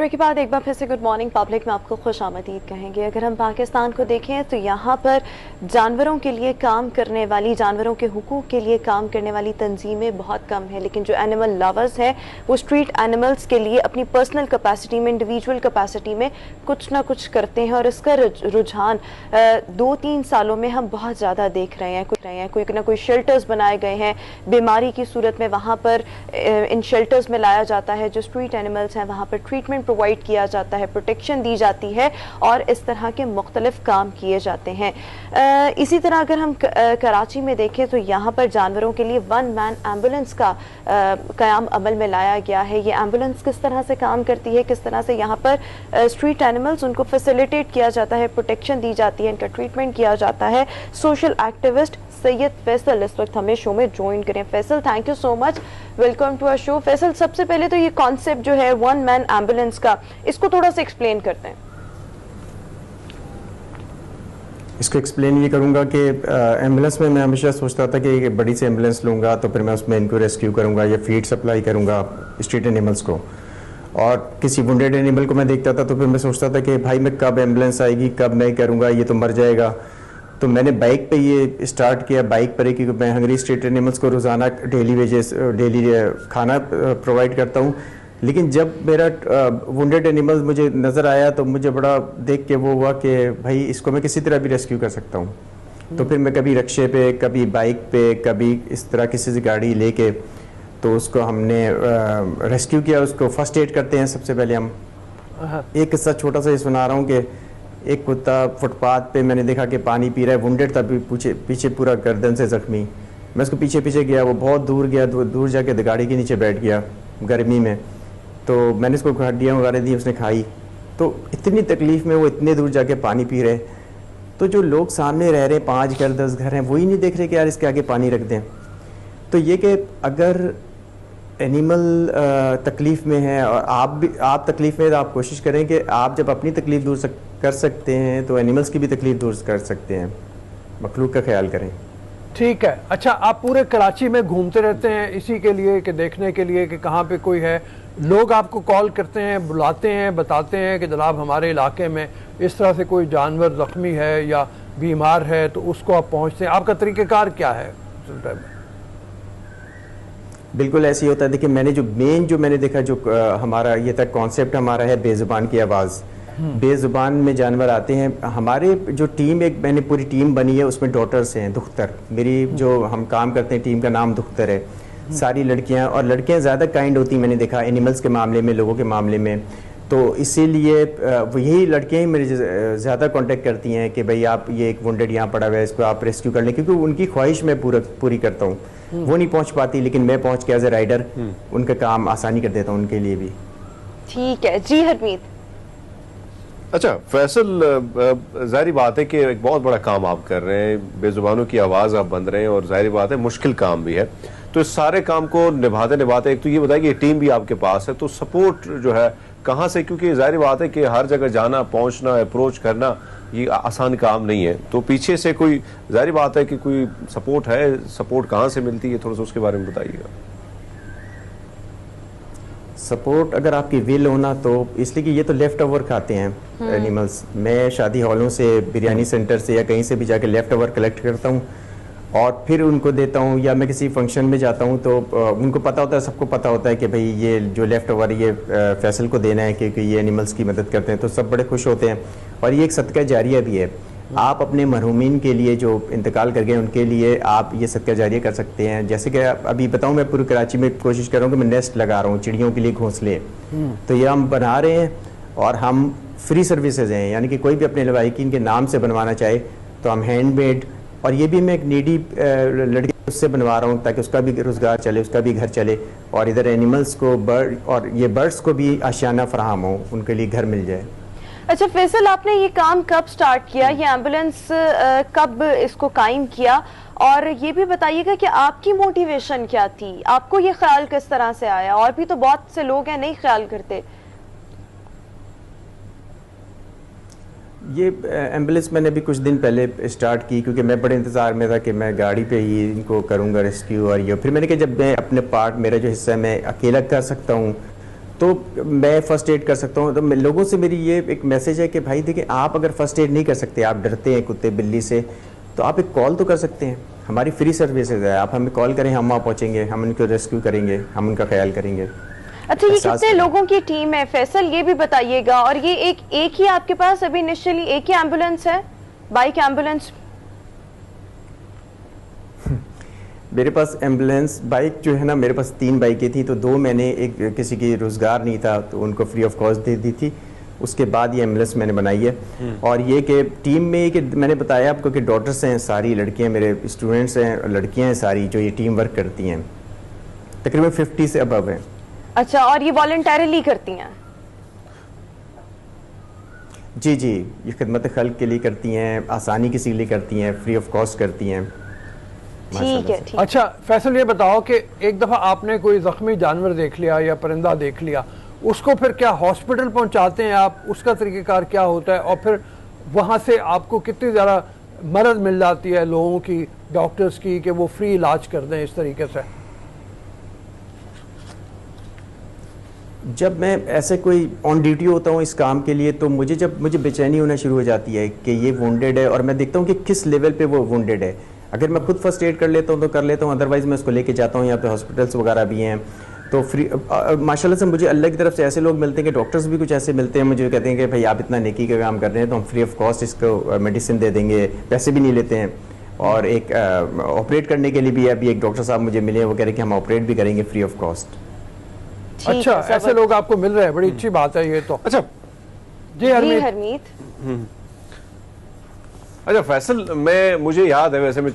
Break के बाद एक बार फिर से गुड मॉर्निंग पब्लिक में आपको खुश आमदीद कहेंगे। अगर हम पाकिस्तान को देखें तो यहाँ पर जानवरों के लिए काम करने वाली, जानवरों के हुकूक के लिए काम करने वाली तंजीमें बहुत कम है, लेकिन जो एनिमल लवर्स हैं वो स्ट्रीट एनिमल्स के लिए अपनी पर्सनल कैपेसिटी में, इंडिविजुअल कैपेसिटी में कुछ ना कुछ करते हैं। और इसका रुझान 2-3 सालों में हम बहुत ज़्यादा देख रहे हैं। कोई ना कोई शेल्टर्स बनाए गए हैं, बीमारी की सूरत में वहाँ पर इन शेल्टर्स में लाया जाता है जो स्ट्रीट एनिमल्स हैं, वहाँ पर ट्रीटमेंट प्रोवाइड किया जाता है, प्रोटेक्शन दी जाती है और इस तरह के मुख्तलिफ काम किए जाते हैं। इसी तरह अगर हम कराची में देखें तो यहाँ पर जानवरों के लिए 1 मैन एम्बुलेंस का क़याम अमल में लाया गया है। ये एम्बुलेंस किस तरह से काम करती है, किस तरह से यहाँ पर स्ट्रीट एनिमल्स उनको फैसिलिटेट किया जाता है, प्रोटेक्शन दी जाती है, इनका ट्रीटमेंट किया जाता है। सोशल एक्टिविस्ट सैयद फैसल इस वक्त हमें शो में ज्वाइन करें। Faisal, thank you so much, welcome to our show. Faisal, सबसे पहले तो ये कॉन्सेप्ट जो है 1 मैन एम्बुलेंस का, इसको थोड़ा सा एक्सप्लेन करते हैं। इसको एक्सप्लेन ये करूँगा कि एम्बुलेंस में मैं हमेशा सोचता था कि बड़ी सी एम्बुलेंस लूँगा तो फिर मैं उसमें इनको रेस्क्यू करूँगा या फीड सप्लाई करूँगा स्ट्रीट एनिमल्स को, और किसी वुंडेड एनिमल को मैं देखता था तो फिर मैं सोचता था कि भाई मैं कब एम्बुलेंस आएगी, कब मैं करूँगा, ये तो मर जाएगा। तो मैंने बाइक पे ये स्टार्ट किया, बाइक पर, क्योंकि मैं हंगरी स्ट्रीट एनिमल्स को रोज़ाना डेली खाना प्रोवाइड करता हूँ। लेकिन जब मेरा वुंडेड एनिमल मुझे नज़र आया तो मुझे बड़ा देख के वो हुआ कि भाई इसको मैं किसी तरह भी रेस्क्यू कर सकता हूँ। तो फिर मैं कभी रिक्शे पे, कभी बाइक पे, कभी इस तरह किसी से गाड़ी लेके तो उसको हमने रेस्क्यू किया। उसको फर्स्ट एड करते हैं सबसे पहले हम। एक किस्सा छोटा सा ये सुना रहा हूँ कि एक कुत्ता फुटपाथ पे मैंने देखा कि पानी पी रहा है, वुंडेड था, पीछे पूरा गर्दन से ज़ख्मी। मैं उसको पीछे गया, वो बहुत दूर गया, दूर जाके गाड़ी के नीचे बैठ गया गर्मी में। तो मैंने उसको हड्डियाँ वगैरह दी, उसने खाई। तो इतनी तकलीफ़ में वो इतने दूर जाके पानी पी रहे, तो जो लोग सामने रह रहे हैं, 5 घर 10 घर हैं, वही नहीं देख रहे कि यार इसके आगे पानी रख दें। तो ये कि अगर एनिमल तकलीफ़ में है और आप तकलीफ़ में, तो आप कोशिश करें कि आप जब अपनी तकलीफ़ दूर कर सकते हैं तो एनिमल्स की भी तकलीफ़ दूर कर सकते हैं। मखलूक का ख्याल करें। ठीक है। अच्छा, आप पूरे कराची में घूमते रहते हैं इसी के लिए कि देखने के लिए कि कहाँ पे कोई है? लोग आपको कॉल करते हैं, बुलाते हैं, बताते हैं कि जनाब हमारे इलाके में इस तरह से कोई जानवर ज़ख्मी है या बीमार है, तो उसको आप पहुँचते हैं। आपका तरीक़ेकार क्या है? बिल्कुल ऐसे ही होता है। देखिए, मैंने देखा जो हमारा ये तक कॉन्सेप्ट हमारा है बेज़ुबान की आवाज़। बेज़ुबान में जानवर आते हैं। हमारे जो टीम, मैंने पूरी टीम बनी है, उसमें डॉटर्स हैं, दुख्तर। मेरी जो हम काम करते हैं टीम का नाम दुख्तर है। सारी लड़कियां, और लड़कियां ज़्यादा काइंड होती हैं मैंने देखा एनिमल्स के मामले में, लोगों के मामले में। तो इसीलिए यही लड़कियां ही मेरे ज़्यादा कांटेक्ट करती हैं कि भाई आप ये एक वुंडेड यहाँ पड़ा हुआ है, इसको आप रेस्क्यू कर लें, क्योंकि उनकी ख्वाहिश मैं पूरी करता हूँ। वो नहीं पहुँच पाती, लेकिन मैं पहुँच के एज ए राइडर उनका काम आसानी कर देता हूँ उनके लिए भी। ठीक है जी हरमीत। अच्छा फैसल, ज़ाहिर बात है कि एक बहुत बड़ा काम आप कर रहे हैं, बेजुबानों की आवाज़ आप बन रहे हैं, और ज़ाहिर बात है मुश्किल काम भी है। तो इस सारे काम को निभाते एक तो ये बताइए कि टीम भी आपके पास है, तो सपोर्ट जो है कहाँ से? क्योंकि ज़ाहिर बात है कि हर जगह जाना, पहुँचना, अप्रोच करना ये आसान काम नहीं है। तो पीछे से कोई, ज़ाहिर बात है कि कोई सपोर्ट है, सपोर्ट कहाँ से मिलती है, थोड़ा सा उसके बारे में बताइएगा। सपोर्ट अगर आपकी विल होना तो, इसलिए कि ये तो लेफ्ट ओवर खाते हैं एनिमल्स। मैं शादी हॉलों से, बिरयानी सेंटर से या कहीं से भी जाके लेफ्ट ओवर कलेक्ट करता हूँ और फिर उनको देता हूँ। या मैं किसी फंक्शन में जाता हूँ तो उनको पता होता है, सबको पता होता है कि भाई ये जो लेफ्ट ओवर ये फैसल को देना है क्योंकि ये एनिमल्स की मदद करते हैं, तो सब बड़े खुश होते हैं। और ये एक सदका जारिया भी है। आप अपने मरहूमीन के लिए जो इंतकाल कर गए उनके लिए आप ये सदका जारिया कर सकते हैं। जैसे कि अभी बताऊं, मैं पूरी कराची में कोशिश कर रहा हूँ कि मैं नेस्ट लगा रहा हूँ चिड़ियों के लिए, घोंसले। तो ये हम बना रहे हैं और हम फ्री सर्विसेज हैं, यानी कि कोई भी अपने लवाहिकीन के नाम से बनवाना चाहे तो हम हैंडमेड, और ये भी मैं एक नीडी लड़की उससे बनवा रहा हूँ ताकि उसका भी रोज़गार चले, उसका भी घर चले, और इधर एनिमल्स को, बर्ड्स को भी आशियाना फराहम हो, उनके लिए घर मिल जाए। अच्छा फैसल, आपने ये काम कब स्टार्ट किया, ये एम्बुलेंस कब इसको कायम किया, और ये भी बताइएगा कि आपकी मोटिवेशन क्या थी, आपको ये ख्याल किस तरह से आया? और भी तो बहुत से लोग हैं नहीं ख्याल करते। ये एम्बुलेंस मैंने भी कुछ दिन पहले स्टार्ट की, क्योंकि मैं बड़े इंतज़ार में था कि मैं गाड़ी पे ही इनको करूँगा रेस्क्यू। और ये फिर मैंने कहा जब मैं अपने पार्ट, मेरा जो हिस्सा है मैं अकेला कर सकता हूँ تو میں فرسٹ ایڈ کر سکتا ہوں. تو لوگوں سے میری یہ ایک میسیج ہے کہ بھائی دیکھیں, آپ اگر فرسٹ ایڈ نہیں کر سکتے, آپ ڈرتے ہیں کتے بلی سے, تو آپ ایک کال تو کر سکتے ہیں. ہماری فری سروسز ہے, آپ ہمیں کال کریں, ہم وہاں پہنچیں گے, ہم ان کو ریسکیو کریں گے, ہم ان کا خیال کریں گے. اچھا, یہ کتنے لوگوں کی ٹیم ہے فیصل, یہ بھی بتائیے گا. اور یہ ایک ہی آپ کے پاس ابھی انیشلی ایک ہی ایمبولینس ہے, بائک ایمبولینس؟ میرے پاس ایمبولینس بائک جو ہے نا, میرے پاس 3 بائکیں تھیں, تو 2 میں نے, ایک کسی کی روزگار نہیں تھا تو ان کو فری آف کاسٹ دے دی تھی. اس کے بعد یہ ایمبولینس میں نے بنائی ہے. اور یہ کہ ٹیم میں, کہ میں نے بتایا آپ کو کہ ڈاٹرس ہیں, ساری لڑکیاں, میرے اسٹوڈنٹس ہیں, لڑکیاں ہیں ساری, جو یہ ٹیم ورک کرتی ہیں, تقریباً 50 سے ابو ہیں. اچھا, اور یہ والنٹیرلی کرتی ہیں؟ جی جی, یہ خدمت خلق کے لیے کرتی ہیں, آسانی کسی کے لیے کرتی ہیں, فری آف کاسٹ کرتی ہیں. ٹھیک ہے. اچھا فیصل, یہ بتاؤ کہ ایک دفعہ آپ نے کوئی زخمی جانور دیکھ لیا یا پرندہ دیکھ لیا, اس کو پھر کیا ہاسپٹل پہنچاتے ہیں آپ, اس کا طریقہ کار کیا ہوتا ہے, اور پھر وہاں سے آپ کو کتنی زیادہ مدد مل جاتی ہے لوگوں کی, ڈاکٹرز کی, کہ وہ فری علاج کر دیں اس طریقے سے؟ جب میں ایسے کوئی آن ڈیوٹی ہوتا ہوں اس کام کے لیے, تو مجھے بے چینی ہونا شروع ہو جاتی ہے کہ یہ وونڈیڈ ہے, اور میں دیکھتا ہوں کہ کس لیول پہ وہ وونڈیڈ ہے. اگر میں خود فرسٹ ایڈ کر لیتا ہوں تو کر لیتا ہوں, ادروائز میں اس کو لے کے جاتا ہوں. یہاں پہ ہاسپٹلس وغیرہ بھی ہیں, تو فری ماشاء اللہ سے مجھے اللہ کی طرف سے ایسے لوگ ملتے ہیں کہ ڈاکٹرز بھی کچھ ایسے ملتے ہیں, مجھے کہتے ہیں کہ بھائی آپ اتنا نیکی کا کام کر رہے ہیں تو ہم فری آف کاسٹ اس کو میڈیسن دے دیں گے, پیسے بھی نہیں لیتے ہیں. اور ایک آپریٹ کرنے کے لیے بھی ابھی ایک ڈاکٹر صاحب مجھے ملے ہیں, وہ کہہ رہے ہیں کہ ہم آپریٹ بھی کریں گے فری آف کاسٹ. اچھا, ایسے لوگ آپ کو مل رہے ہیں, بڑی اچھی بات ہے یہ تو. اچھا جی حرمیت. اچھا فیصل, مجھے یاد ہے, ویسے میں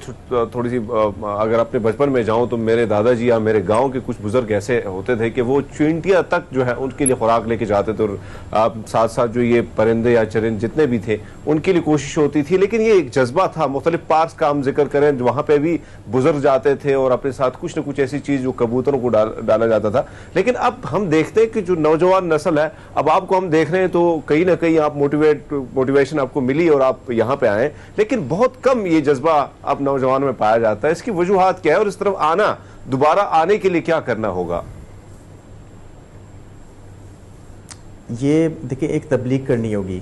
تھوڑی سی اگر اپنے بچپن میں جاؤں تو میرے دادا جی یا میرے گاؤں کے کچھ بزرگ ایسے ہوتے تھے کہ وہ چینٹیاں تک جو ہے ان کے لیے خوراک لے کے جاتے تھے, اور ساتھ ساتھ جو یہ پرندے یا چرند جتنے بھی تھے ان کے لیے کوشش ہوتی تھی. لیکن یہ ایک جذبہ تھا. مختلف پارکس کا ہم ذکر کریں, وہاں پہ بھی بزرگ جاتے تھے اور اپنے ساتھ کچھ نہ کچھ ایسی چیز جو کبوتروں کو ڈالا جاتا تھا. لیکن اب ہم دیکھتے ہیں کہ جو نوجوان نسل ہے, اب آپ کو ہم دیکھ رہے ہیں تو کہیں نہ کہیں آپ موٹیویشن آپ کو ملی اور آپ یہاں پہ آئے, لیکن بہت کم یہ جذبہ اب نوجوانوں میں پایا جاتا ہے. اس کی وجوہات کیا ہے, اور اس طرف دوبارہ آنے کے لیے کیا کرنا ہوگا؟ یہ دیکھیں, ایک تبلیغ کرنی ہوگی.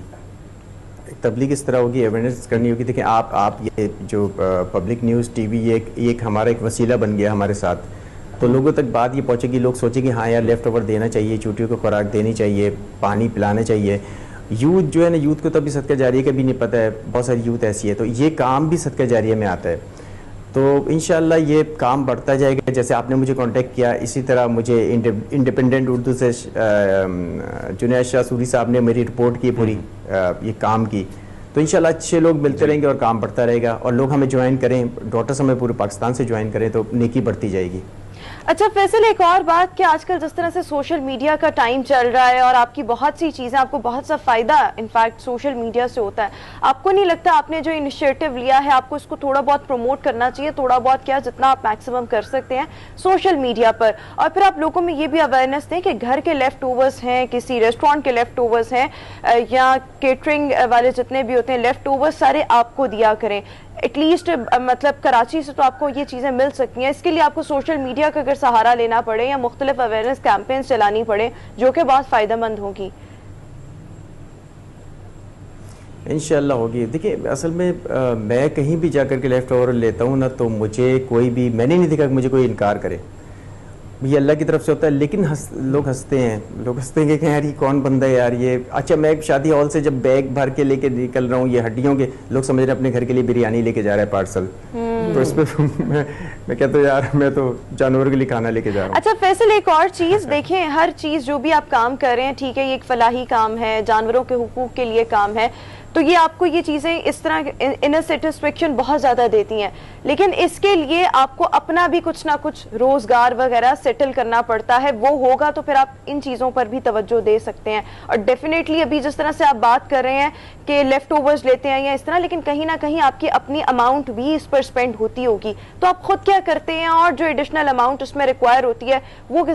تبلیغ اس طرح ہوگی, اویئرنیس کرنی ہوگی. دیکھیں آپ یہ جو پبلک نیوز ٹی وی, یہ ایک ہمارا ایک وسیلہ بن گیا ہمارے ساتھ, تو لوگوں تک بات یہ پہنچے گی, لوگ سوچیں کہ ہاں یار لیفٹ اوور دینا چاہیے, چوٹیوں کو خوراک دینی چاہیے, پانی پلانا چاہیے. یوتھ جو ہے نا, یوتھ کو تو ابھی صدقہ جاریہ کا بھی نہیں پتہ ہے, بہت ساری یوتھ ایسی ہے, تو یہ کام بھی صدقہ جاریہ میں آتا ہے. تو انشاءاللہ یہ کام بڑھتا جائے گا. جیسے آپ نے مجھے کانٹیکٹ کیا, اسی طرح مجھے انڈیپینڈنٹ اردو سے جنید شاہ سوری صاحب نے میری رپورٹ کی پوری یہ کام کی, تو انشاءاللہ اچھے لوگ ملتے رہیں گے اور کام بڑھتا رہے گا, اور لوگ ہمیں جوائن کریں, ڈاکٹرز ہمیں پورے پاکستان سے جوائن کریں, تو نیکی بڑھتی جائے گی. اچھا فیصل, ایک اور بات کہ آج کل جس طرح سے سوشل میڈیا کا ٹائم چل رہا ہے, اور آپ کی بہت سی چیزیں, آپ کو بہت سا فائدہ انفیکٹ سوشل میڈیا سے ہوتا ہے, آپ کو نہیں لگتا آپ نے جو انیشیٹو لیا ہے آپ کو اس کو تھوڑا بہت پروموٹ کرنا چاہیے, تھوڑا بہت کیا جتنا آپ میکسیمم کر سکتے ہیں سوشل میڈیا پر, اور پھر آپ لوگوں میں یہ بھی اویئرنیس دیں کہ گھر کے لیفٹ اوورز ہیں, کسی ریسٹورینٹ کے لیفٹ اوورز ہیں, یا کیٹرنگ والے جتنے بھی ہوتے ہیں لیفٹ اوورز سارے آپ کو دیا کریں. ایٹ لیسٹ مطلب کراچی سے تو آپ کو یہ چیزیں مل سکتی ہیں. اس کے لیے آپ کو سوشل میڈیا کا اگر سہارا لینا پڑے یا مختلف اویئرنیس کیمپینز چلانی پڑے جو کہ بہت فائدہ مند ہوگی. انشاءاللہ ہوگی. دیکھیں اصل میں میں کہیں بھی جا کر کے لیفٹ اوور لیتا ہوں نا, تو مجھے کوئی بھی, میں نے نہیں دیکھا کہ مجھے کوئی انکار کرے, یہ اللہ کی طرف سے ہوتا ہے. لیکن لوگ ہنستے ہیں کہ یار یہ کون بندہ ہے یار یہ. اچھا میں ایک شادی ہال سے جب بیگ بھر کے لے کے نکل رہا ہوں یہ ہڈیوں کے, لوگ سمجھ رہے ہیں اپنے گھر کے لیے بریانی لے کے جا رہا ہے پارسل, تو اس پہ میں کہتا ہوں یار میں تو جانور کے لیے کھانا لے کے جا رہا ہوں. اچھا فیصل, ایک اور چیز دیکھیں, ہر چیز جو بھی آپ کام کر رہے ہیں, ٹھیک ہے یہ ایک فلاحی کام ہے, جانوروں کے حقوق کے لیے کام ہے, تو یہ آپ کو یہ چیزیں اس طرح انر سیٹسفیکشن بہت زیادہ دیتی ہیں, لیکن اس کے لیے آپ کو اپنا بھی کچھ نہ کچھ روزگار وغیرہ سیٹل کرنا پڑتا ہے. وہ ہوگا تو پھر آپ ان چیزوں پر بھی توجہ دے سکتے ہیں. اور ڈیفینیٹلی ابھی جس طرح سے آپ بات کر رہے ہیں کہ لیفٹ اوورز لیتے ہیں یا اس طرح, لیکن کہیں نہ کہیں آپ کی اپنی اماؤنٹ بھی اس پر اسپینڈ ہوتی ہوگی, تو آپ خود کیا کرتے ہیں, اور جو ایڈیشنل اماؤنٹ اس میں ریکوائر ہوتی ہے وہ